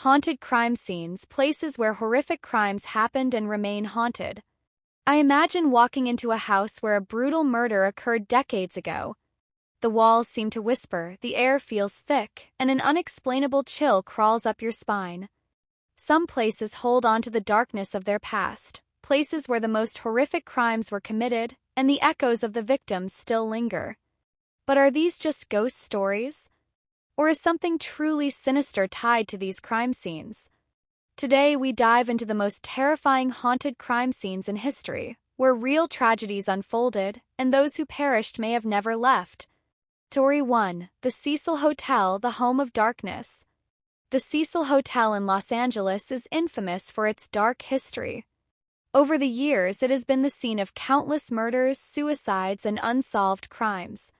Haunted crime scenes, places where horrific crimes happened and remain haunted. I imagine walking into a house where a brutal murder occurred decades ago. The walls seem to whisper, the air feels thick, and an unexplainable chill crawls up your spine. Some places hold on to the darkness of their past, places where the most horrific crimes were committed, and the echoes of the victims still linger. But are these just ghost stories? Or is something truly sinister tied to these crime scenes? Today we dive into the most terrifying haunted crime scenes in history, where real tragedies unfolded, and those who perished may have never left. Story 1. The Cecil Hotel, the Home of Darkness. The Cecil Hotel in Los Angeles is infamous for its dark history. Over the years, it has been the scene of countless murders, suicides, and unsolved crimes.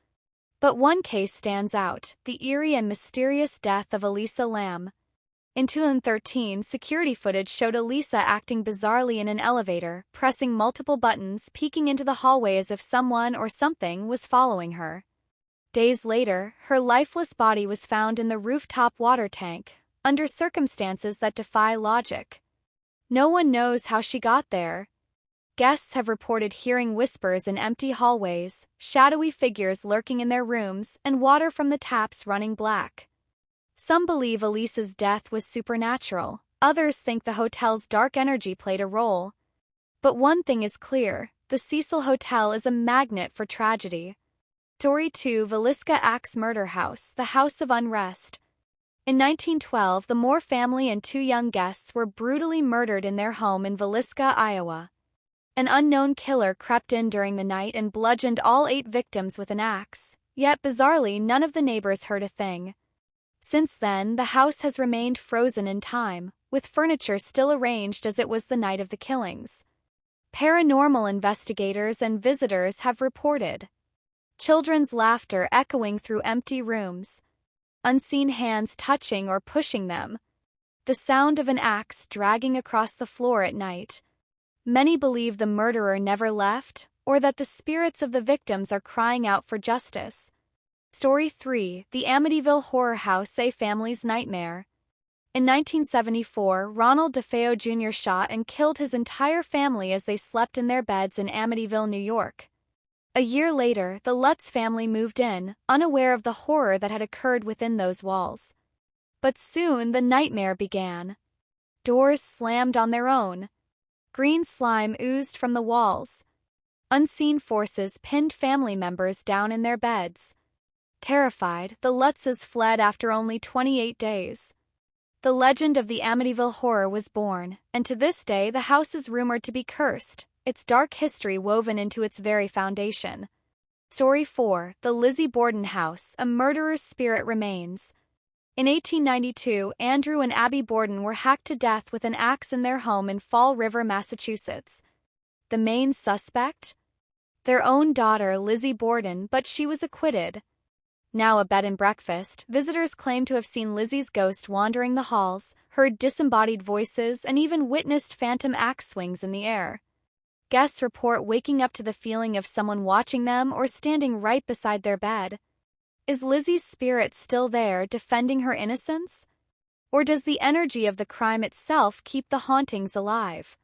But one case stands out, the eerie and mysterious death of Elisa Lam. In 2013, security footage showed Elisa acting bizarrely in an elevator, pressing multiple buttons, peeking into the hallway as if someone or something was following her. Days later, her lifeless body was found in the rooftop water tank, under circumstances that defy logic. No one knows how she got there. Guests have reported hearing whispers in empty hallways, shadowy figures lurking in their rooms, and water from the taps running black. Some believe Elisa's death was supernatural, others think the hotel's dark energy played a role. But one thing is clear, the Cecil Hotel is a magnet for tragedy. Story 2. Villisca Axe Murder House, the House of Unrest. In 1912, the Moore family and two young guests were brutally murdered in their home in Villisca, Iowa. An unknown killer crept in during the night and bludgeoned all 8 victims with an axe, yet bizarrely none of the neighbors heard a thing. Since then, the house has remained frozen in time, with furniture still arranged as it was the night of the killings. Paranormal investigators and visitors have reported children's laughter echoing through empty rooms, unseen hands touching or pushing them, the sound of an axe dragging across the floor at night. Many believe the murderer never left, or that the spirits of the victims are crying out for justice. Story 3. The Amityville Horror House, a Family's Nightmare. In 1974, Ronald DeFeo Jr. shot and killed his entire family as they slept in their beds in Amityville, New York. A year later, the Lutz family moved in, unaware of the horror that had occurred within those walls. But soon the nightmare began. Doors slammed on their own. Green slime oozed from the walls. Unseen forces pinned family members down in their beds. Terrified, the Lutzes fled after only 28 days. The legend of the Amityville Horror was born, and to this day the house is rumored to be cursed, its dark history woven into its very foundation. Story 4. The Lizzie Borden House, a Murderer's Spirit Remains. In 1892, Andrew and Abby Borden were hacked to death with an axe in their home in Fall River, Massachusetts. The main suspect? Their own daughter, Lizzie Borden, but she was acquitted. Now a bed and breakfast, visitors claim to have seen Lizzie's ghost wandering the halls, heard disembodied voices, and even witnessed phantom axe swings in the air. Guests report waking up to the feeling of someone watching them or standing right beside their bed. Is Lizzie's spirit still there, defending her innocence? Or does the energy of the crime itself keep the hauntings alive?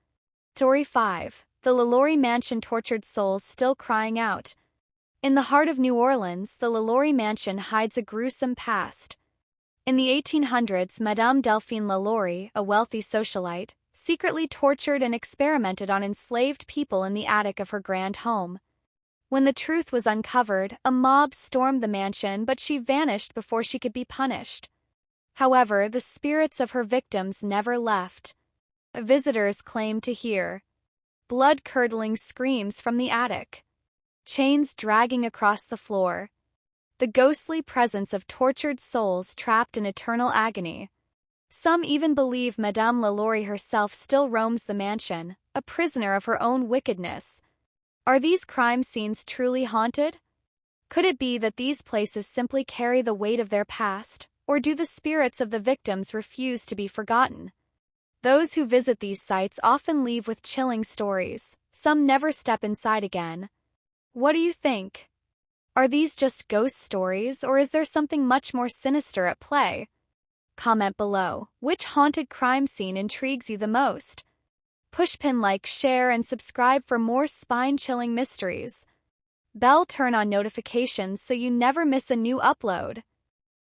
Story 5. The LaLaurie Mansion Tortured Souls Still Crying Out. In the heart of New Orleans, the LaLaurie Mansion hides a gruesome past. In the 1800s, Madame Delphine LaLaurie, a wealthy socialite, secretly tortured and experimented on enslaved people in the attic of her grand home. When the truth was uncovered, a mob stormed the mansion, but she vanished before she could be punished. However, the spirits of her victims never left. Visitors claim to hear blood-curdling screams from the attic, chains dragging across the floor, the ghostly presence of tortured souls trapped in eternal agony. Some even believe Madame LaLaurie herself still roams the mansion, a prisoner of her own wickedness. Are these crime scenes truly haunted? Could it be that these places simply carry the weight of their past, or do the spirits of the victims refuse to be forgotten? Those who visit these sites often leave with chilling stories. Some never step inside again. What do you think? Are these just ghost stories, or is there something much more sinister at play? Comment below, which haunted crime scene intrigues you the most? Pushpin like, share, and subscribe for more spine-chilling mysteries. Bell turn on notifications so you never miss a new upload.